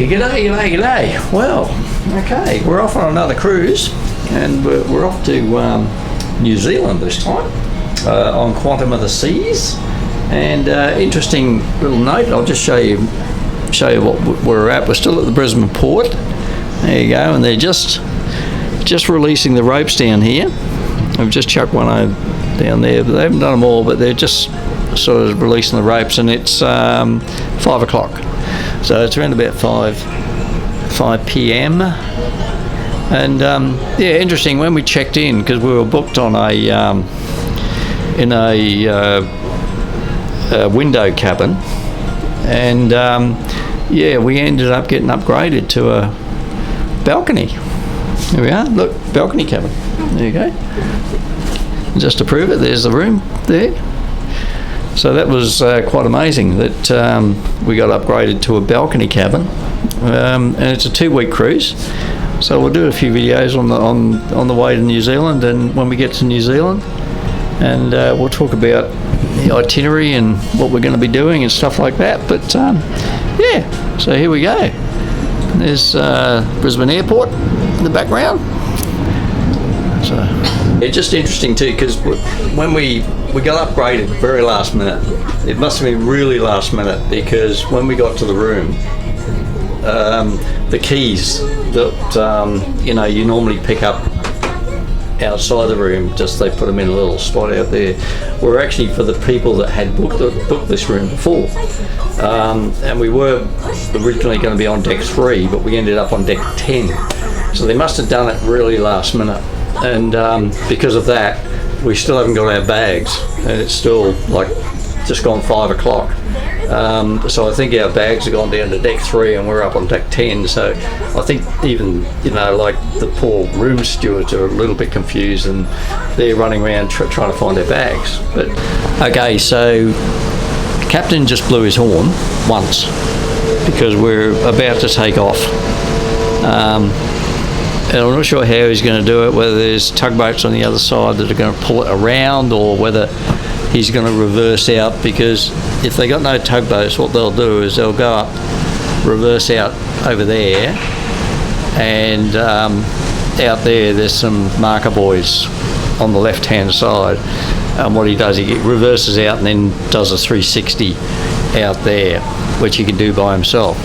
Hey, g'day, g'day, g'day. Well, okay, we're off on another cruise, and we're off to New Zealand this time, on Quantum of the Seas. And interesting little note, I'll just show you what we're at. We're still at the Brisbane port. There you go, and they're just releasing the ropes down here. I've just chucked one down there, but they haven't done them all, but they're just sort of releasing the ropes, and it's 5 o'clock. So it's around about 5 p.m. And yeah, interesting, when we checked in, because we were booked on a window cabin, and yeah, we ended up getting upgraded to a balcony. Here we are, look, balcony cabin. There you go. Just to prove it, there's the room there. So that was quite amazing that we got upgraded to a balcony cabin, and it's a 2-week cruise. So we'll do a few videos on the way to New Zealand, and when we get to New Zealand, and we'll talk about the itinerary and what we're going to be doing and stuff like that. But yeah, so here we go. There's Brisbane Airport in the background. So it's just interesting too, because when we got upgraded very last minute. It must have been really last minute, because when we got to the room, the keys that you normally pick up outside the room, just they put them in a little spot out there, were actually for the people that had booked this room before. And we were originally going to be on deck 3, but we ended up on deck 10. So they must have done it really last minute, and because of that, we still haven't got our bags, and it's still like just gone 5 o'clock. So I think our bags have gone down to deck 3 and we're up on deck 10. So I think even, like the poor room stewards are a little bit confused, and they're running around trying to find their bags. But okay, so the captain just blew his horn once because we're about to take off. And I'm not sure how he's going to do it, whether there's tugboats on the other side that are going to pull it around, or whether he's going to reverse out, because if they got no tugboats, what they'll do is they'll go up, reverse out over there, and out there's some marker buoys on the left hand side, and what he does, he reverses out and then does a 360 out there, which he can do by himself.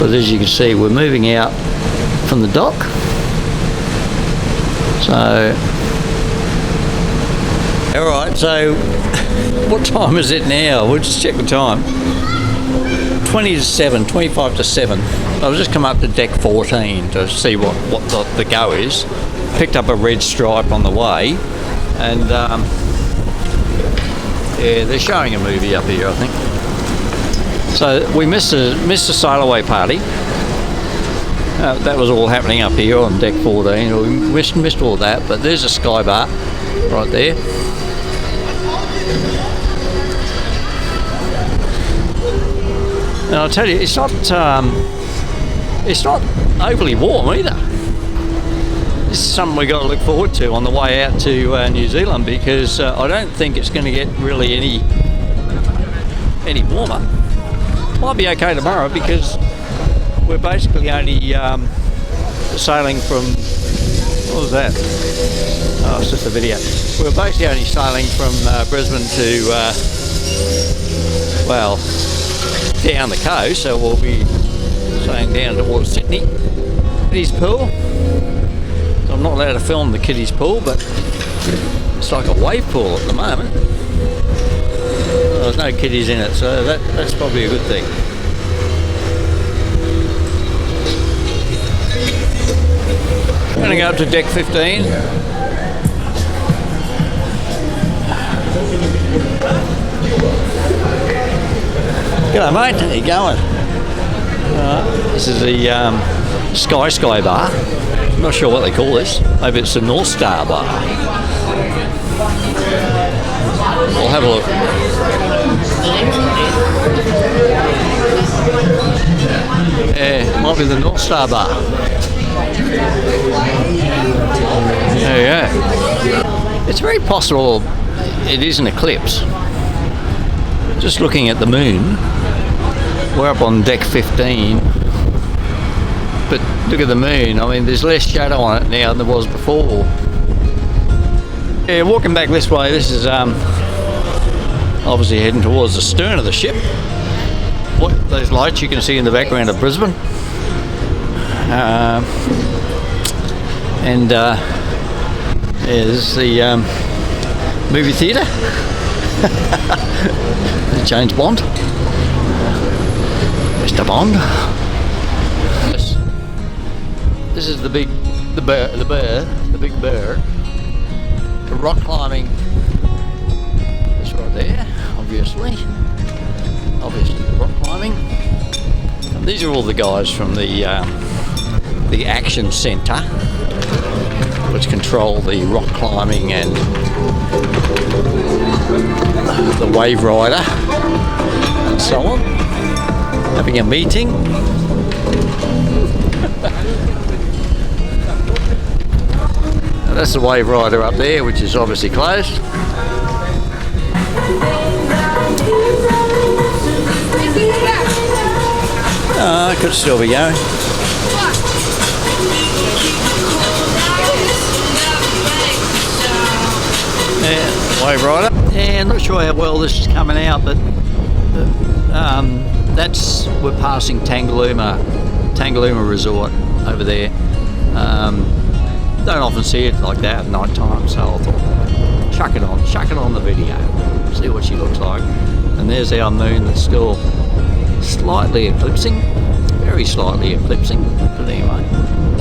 But as you can see, we're moving out from the dock. So, alright, so what time is it now? We'll just check the time. 25 to 7. I've just come up to deck 14 to see what the go is. Picked up a red stripe on the way, and yeah, they're showing a movie up here, I think. So we missed a sail away party. That was all happening up here on deck 14. We missed all that, but there's a sky bar right there. And I'll tell you, it's not overly warm either. This is something we've got to look forward to on the way out to New Zealand, because I don't think it's going to get really any warmer. Might be okay tomorrow, because we're basically only sailing from, what was that? Oh, it's just a video. We're basically only sailing from Brisbane to, well, down the coast, so we'll be sailing down towards Sydney. Kiddies pool. I'm not allowed to film the kiddies pool, but it's like a wave pool at the moment. There's no kiddies in it, so that's probably a good thing. I'm going to go up to deck 15. G'day mate, how you going? This is the Sky bar. I'm not sure what they call this. Maybe it's the North Star bar. We'll have a look. Yeah, might be the North Star bar. There you go. It's very possible it is an eclipse. Just looking at the moon, we're up on deck 15, but look at the moon. I mean, there's less shadow on it now than there was before. Yeah, walking back this way, this is obviously heading towards the stern of the ship. What those lights you can see in the background of Brisbane. And there's the movie theatre. James Bond. Mr. Bond. This is the big bear. The rock climbing is right there, obviously the rock climbing. And these are all the guys from the action centre, which control the rock climbing and the wave rider and so on, having a meeting. That's the wave rider up there, which is obviously closed. Could still be going. Yeah, wave rider. Yeah, I'm not sure how well this is coming out, but we're passing Tangalooma Resort over there. Don't often see it like that at night time, so I thought chuck it on the video, see what she looks like. And there's our moon that's still slightly eclipsing, very slightly eclipsing, but anyway,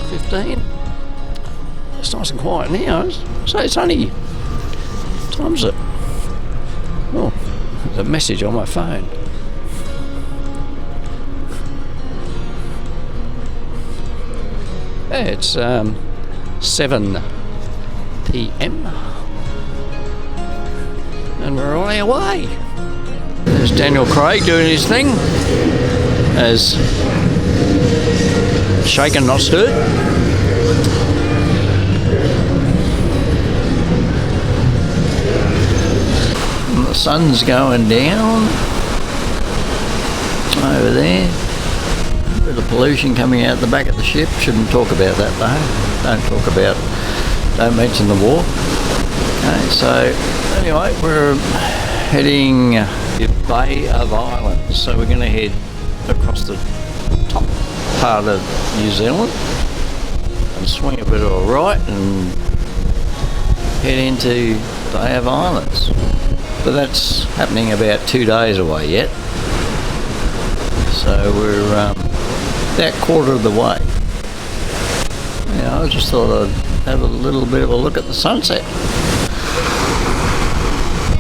15. It's nice and quiet now, so it's only, what time is it? Oh, there's a message on my phone. Yeah, it's 7 p.m. and we're on our way. There's Daniel Craig doing his thing as shaken not stirred. And the sun's going down over there. A bit of pollution coming out the back of the ship. Shouldn't talk about that though. Don't mention the war. Okay, so anyway, we're heading to Bay of Islands. So we're going to head across the top part of New Zealand and swing a bit to the right and head into Bay of Islands. But that's happening about 2 days away yet. So we're that quarter of the way. Yeah, I just thought I'd have a little bit of a look at the sunset.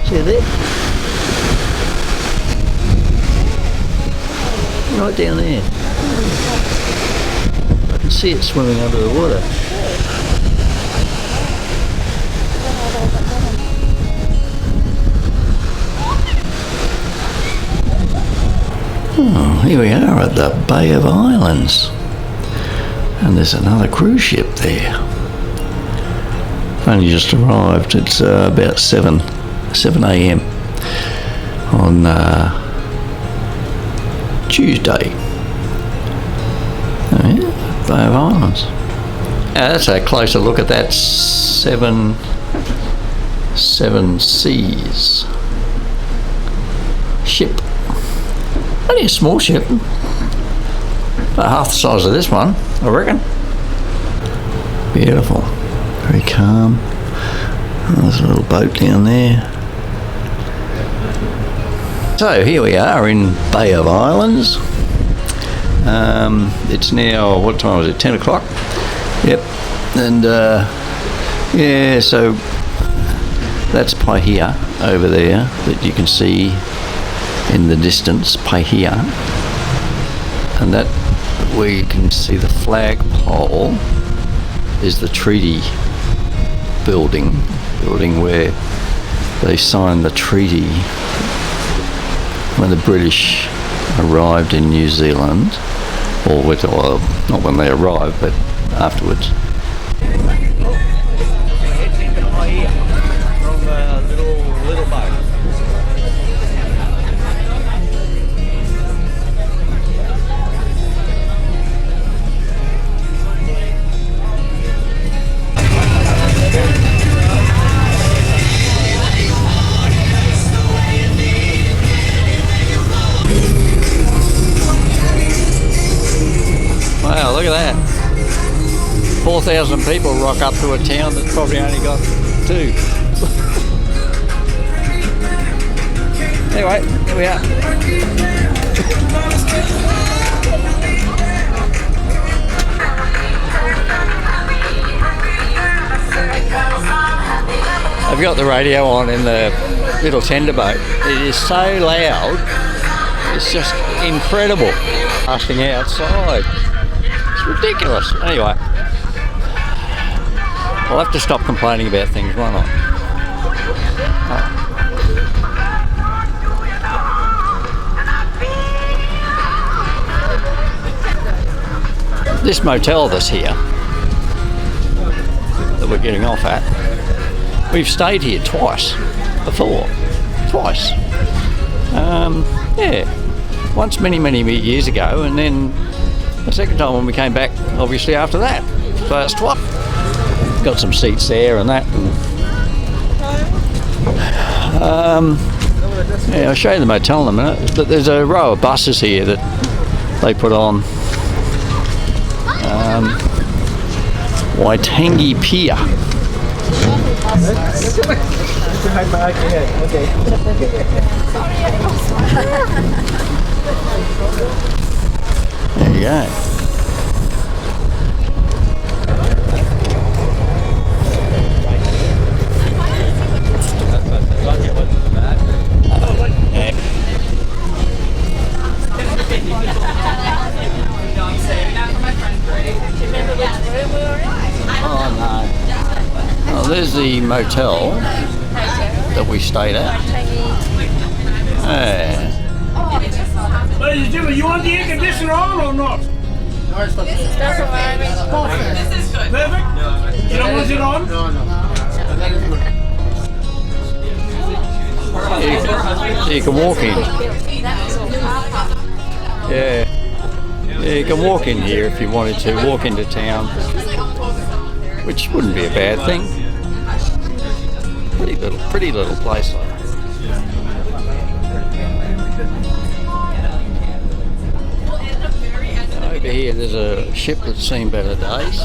See there? Right down there. I can see it swimming under the water. Oh, here we are at the Bay of Islands. And there's another cruise ship there. Only just arrived. It's about 7 a.m. on Tuesday. Oh yeah, Bay of Islands. That's a closer look at that seven seas ship. Only a small ship, about half the size of this one, I reckon. Beautiful, very calm. There's a little boat down there. So here we are in Bay of Islands. It's now, what time is it, 10 o'clock? Yep, and yeah, so that's Paihia over there that you can see in the distance, Paihia, and that where you can see the flagpole is the treaty building where they signed the treaty when the British arrived in New Zealand, or not when they arrived, but afterwards. 1,000 people rock up to a town that's probably only got 2. Anyway, here we are. I've got the radio on in the little tender boat. It is so loud, it's just incredible. Blasting outside. It's ridiculous. Anyway, I'll have to stop complaining about things, why not? This motel that's here, that we're getting off at, we've stayed here twice before. Twice. Yeah. Once many years ago, and then the second time when we came back, obviously after that. First one. Got some seats there and that. Yeah, I'll show you the motel in a minute. But there's a row of buses here that they put on Waitangi Pier. There you go. Oh no. Oh, there's the motel that we stayed at. Yeah. Ladies and gentlemen, you want the air conditioner on or not? This is good. Perfect? You don't want it on? No. You can walk in. Yeah. Yeah, you can walk in here if you wanted to, walk into town, which wouldn't be a bad thing. Pretty little place like that. Over here there's a ship that's seen better days.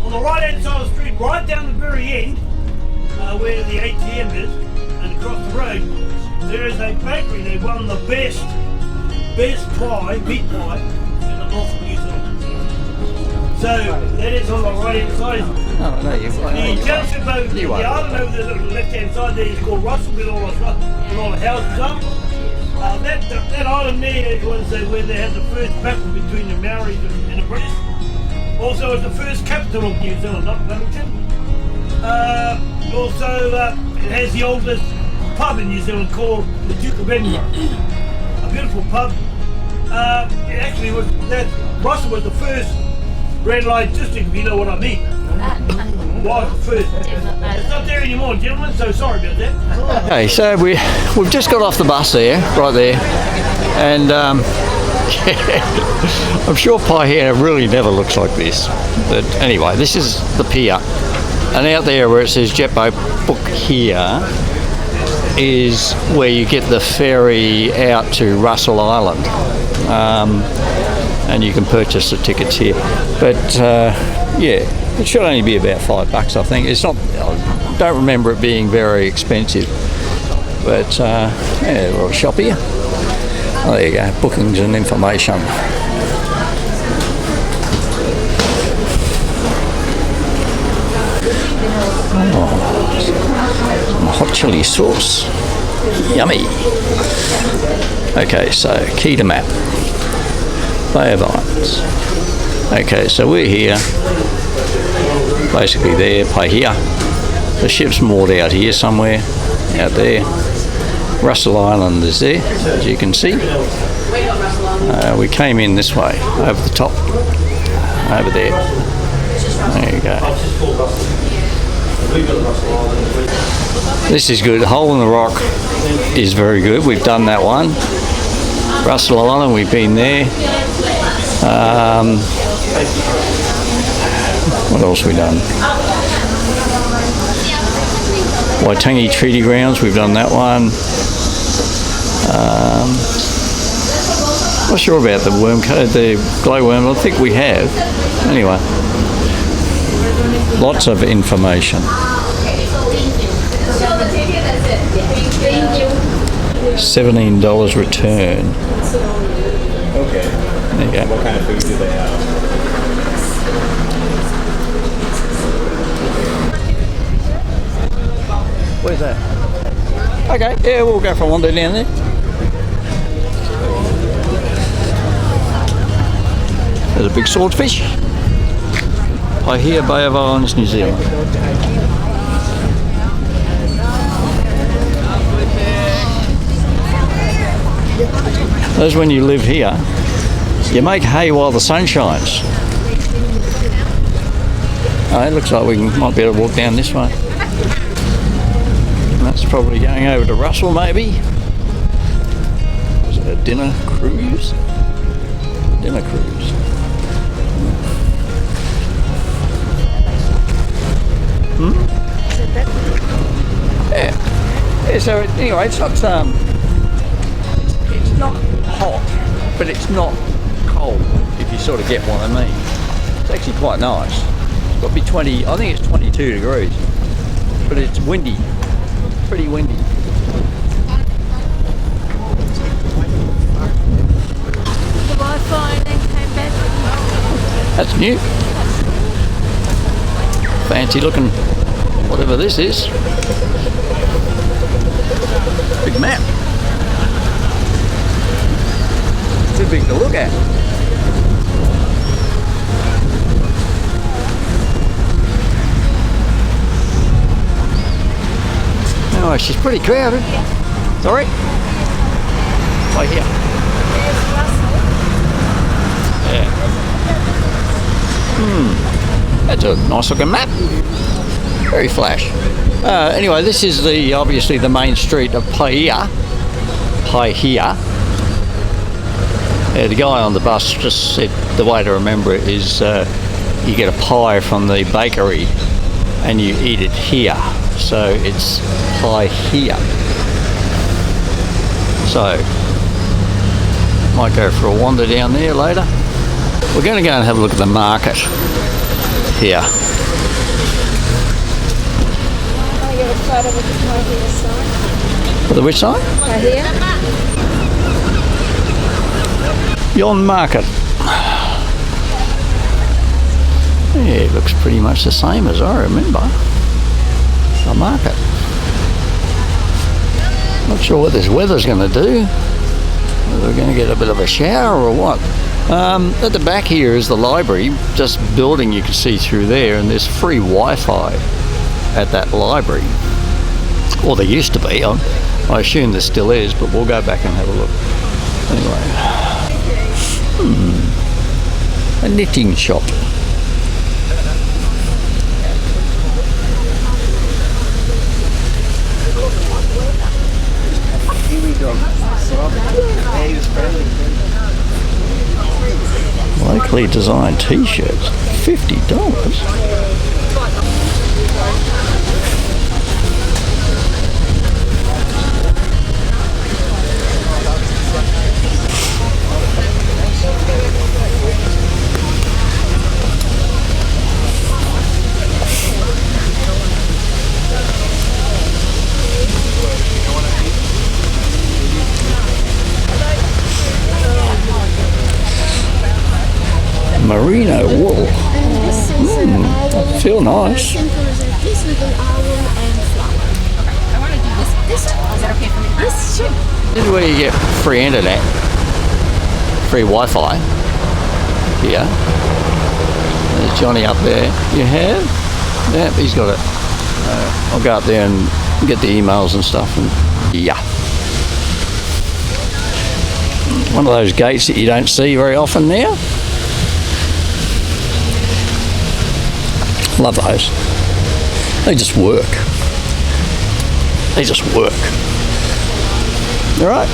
On the right hand side of the street, right down the very end, where the ATM is, and across the road, there is a bakery. They won the best pie, meat pie, in the north of New Zealand. So that is on the right hand side. Oh, no, The township over the island over the left hand side there is called Russell, with all the houses up. That island there was where they had the first battle between the Maoris and the British. Also, it's the first capital of New Zealand, not Wellington. Also, it has the oldest pub in New Zealand called the Duke of Edinburgh. A beautiful pub. It actually was Russell was the first red light district, if you know what I mean. Was the first. It's not there anymore, gentlemen, so sorry about that. Okay, so we've just got off the bus there, right there, and I'm sure Paihia really never looks like this. But anyway, this is the pier, and out there where it says Jet Boat Book Here is where you get the ferry out to Russell Island, and you can purchase the tickets here. But yeah, it should only be about $5, I think. It's not. I don't remember it being very expensive. But yeah, a little shop here. Oh, there you go. Bookings and information. Oh, some hot chili sauce. Yummy. Okay, so key to map. Bay of Islands. Okay, so we're here. Basically there, Paihia. The ship's moored out here somewhere. Out there. Russell Island is there, as you can see. We came in this way, over the top. Over there. There you go. This is good. Hole in the Rock is very good. We've done that one. Russell Island, we've been there. What else have we done? Waitangi Treaty Grounds, we've done that one. Not sure about the worm code, the glowworm. I think we have. Anyway, lots of information. $17 return. Okay. There you go. What kind of food do they have? Where's that? Okay, yeah, we'll go for a wander down there. There's a big swordfish. Paihia Bay of Islands, New Zealand. That's when you live here. You make hay while the sun shines. Oh, it looks like we might be able to walk down this way. That's probably going over to Russell, maybe. Was it a dinner cruise? Dinner cruise. Yeah. So anyway, it's not hot, but it's not cold. If you sort of get what I mean. It's actually quite nice. It's got to be 20. I think it's 22 degrees, but it's windy. Pretty windy. The Wi-Fi and then came back. That's new. Fancy looking, whatever this is. Big map. Too big to look at. Oh, she's pretty crowded. Sorry? Right here. Yeah. That's a nice looking map. Very flash. Anyway, this is obviously the main street of Paihia. Paihia. The guy on the bus just said the way to remember it is you get a pie from the bakery and you eat it here. So it's Paihia. So might go for a wander down there later. We're going to go and have a look at the market here. I get a photo with the Paihia sign. The which sign? Paihia. Yon Market. Yeah, it looks pretty much the same as I remember. The market. Not sure what this weather's going to do. Whether we're going to get a bit of a shower or what. At the back here is the library. Just building you can see through there, and there's free Wi-Fi at that library. Or there used to be. I assume there still is, but we'll go back and have a look. Anyway. A knitting shop. Locally designed t-shirts, $50. Merino wool. Feel nice. This with an owl and flower. I want to do this one. Is that okay for me? Yes, sure. This is where you get free internet, free Wi-Fi. Here. There's Johnny up there. You have? Yeah, he's got it. I'll go up there and get the emails and stuff. And yeah. One of those gates that you don't see very often now. Love those. They just work. They just work. All right.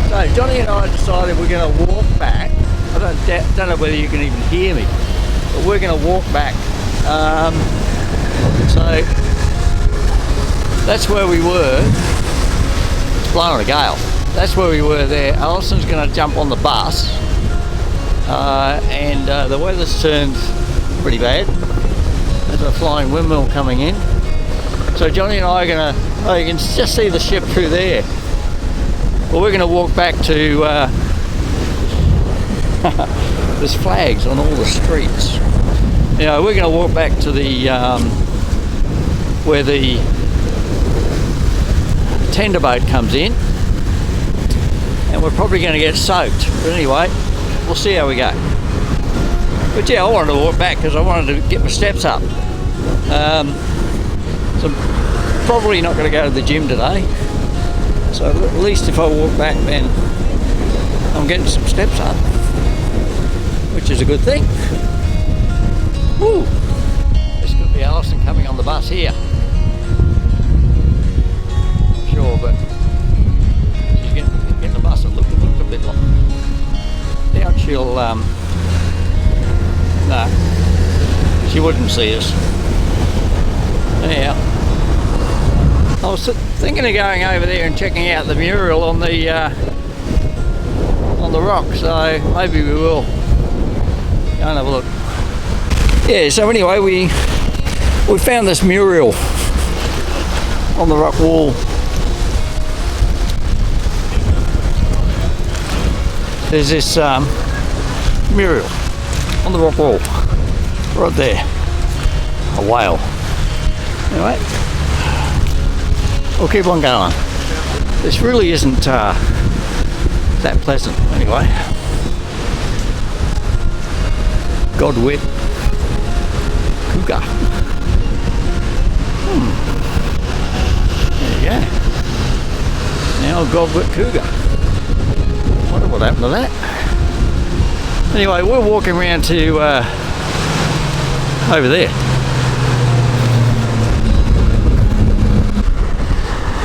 So Johnny and I decided we're going to walk back. I don't know whether you can even hear me. but we're going to walk back. So that's where we were. It's blowing a gale. That's where we were there. Alison's going to jump on the bus, and the weather's turned pretty bad. There's a flying windmill coming in. So Johnny and I are going to, oh, you can just see the ship through there. Well, we're going to walk back to, there's flags on all the streets. You know, we're going to walk back to the, where the tender boat comes in. And we're probably going to get soaked. But anyway, we'll see how we go. But yeah, I wanted to walk back because I wanted to get my steps up. So I'm probably not going to go to the gym today. So at least if I walk back, then I'm getting some steps up, which is a good thing. Woo! This could be Alison coming on the bus here. Not sure, but she's getting the bus. It looks a bit like. Doubt she'll. No, she wouldn't see us. Anyhow, I was thinking of going over there and checking out the mural on the rock, so maybe we will go and have a look. Yeah, so anyway, we found this mural on the rock wall. There's this mural on the rock wall, right there, a whale. Anyway, we'll keep on going. This really isn't that pleasant. Anyway, Godwit cougar. There you go. Now Godwit cougar. Wonder what happened to that. Anyway, we're walking around to over there.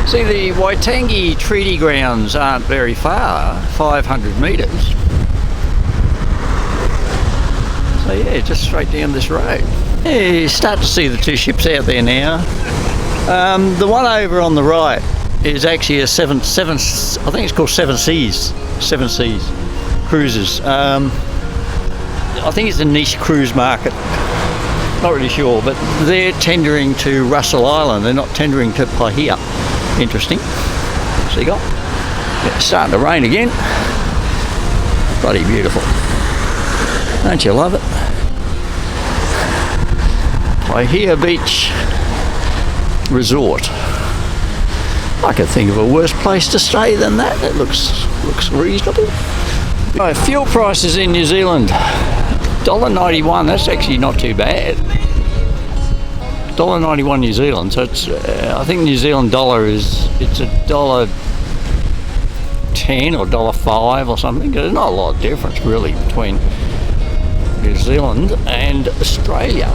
See, the Waitangi Treaty Grounds aren't very far, 500 metres. So yeah, just straight down this road. Yeah, you start to see the two ships out there now. The one over on the right is actually a I think it's called Seven Seas cruises. I think it's a niche cruise market. Not really sure, but they're tendering to Russell Island. They're not tendering to Paihia. Interesting. So you got, it's starting to rain again. Bloody beautiful. Don't you love it? Paihia Beach Resort. I could think of a worse place to stay than that. It looks reasonable. Right, fuel prices in New Zealand. $1.91, that's actually not too bad. $1.91 New Zealand, so it's I think New Zealand dollar it's $1.10 or $1.05 or something. There's not a lot of difference really between New Zealand and Australia.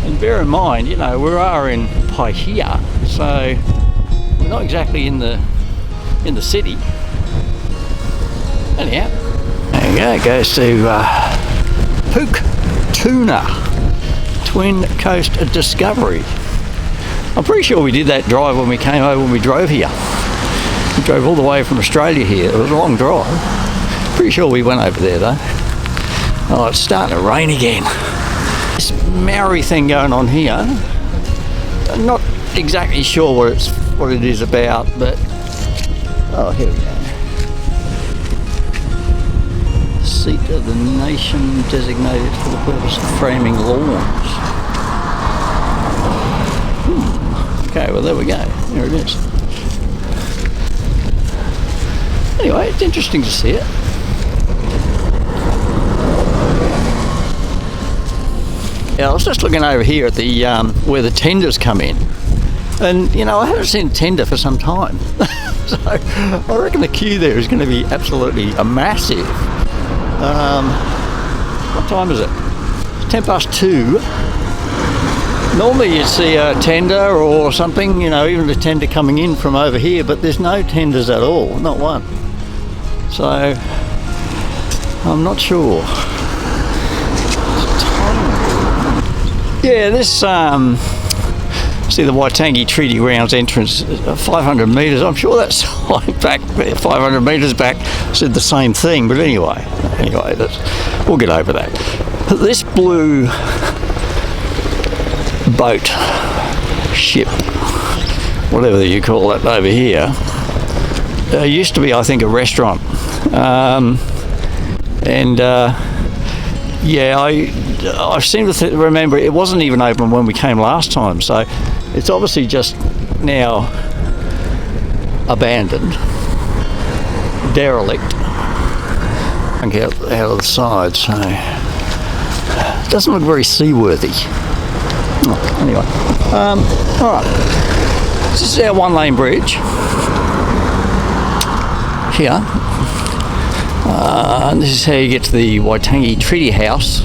And bear in mind, you know, we are in Paihia, so we're not exactly in the city. Anyhow, there you go. It goes to Pook Tuna Twin Coast Discovery. I'm pretty sure we did that drive when we came over, when we drove here. We drove all the way from Australia here. It was a long drive. Pretty sure we went over there though. Oh, it's starting to rain again. This Maori thing going on here. I'm not exactly sure what it is about, but oh, here we go. Seat of the nation designated for the purpose of framing lawns. Okay, well there we go. There it is. Anyway, it's interesting to see it. Yeah, I was just looking over here at the where the tenders come in, and you know I haven't seen a tender for some time. So I reckon the queue there is going to be absolutely massive. What time is it? It's 2:10. Normally you'd see a tender or something, you know, even a tender coming in from over here, but there's no tenders at all, not one. So I'm not sure. It's a Yeah, this see the Waitangi Treaty Grounds entrance, 500 metres. I'm sure that's back 500 metres back said the same thing. But anyway, we'll get over that. This blue boat, ship, whatever you call it over here, used to be, I think, a restaurant. Yeah, I seem to remember it wasn't even open when we came last time, so it's obviously just now abandoned, derelict. I can get out of the side, so it doesn't look very seaworthy. Oh, anyway, all right, this is our one-lane bridge here. And this is how you get to the Waitangi Treaty House,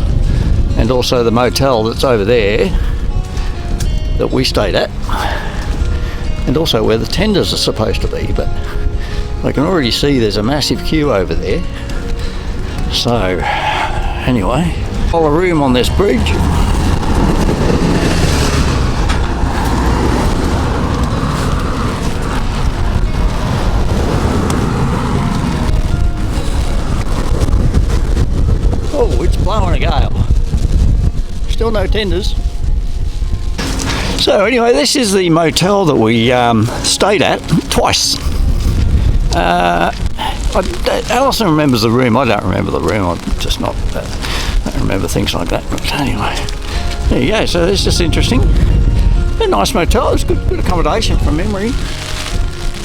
and also the motel that's over there that we stayed at, and also where the tenders are supposed to be. But I can already see there's a massive queue over there. So anyway, all the room on this bridge. Oh, it's blowing a gale. Still no tenders. So anyway, this is the motel that we stayed at twice. Alison remembers the room. I don't remember the room. I'm just not. I don't remember things like that. But anyway, there you go. So it's just interesting. A nice motel. It's good accommodation from memory.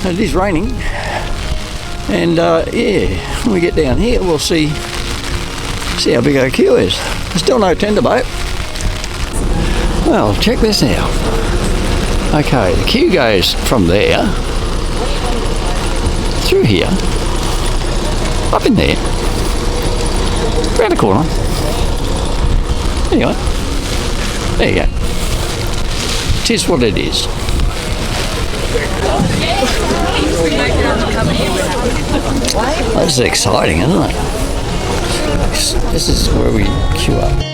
And it is raining. And yeah, when we get down here, we'll see how big our queue is. There's still no tender boat. Well, check this out. Okay, the queue goes from there through here, up in there, round the corner. Anyway, there you go. It is what it is. This is exciting, isn't it? This is where we queue up.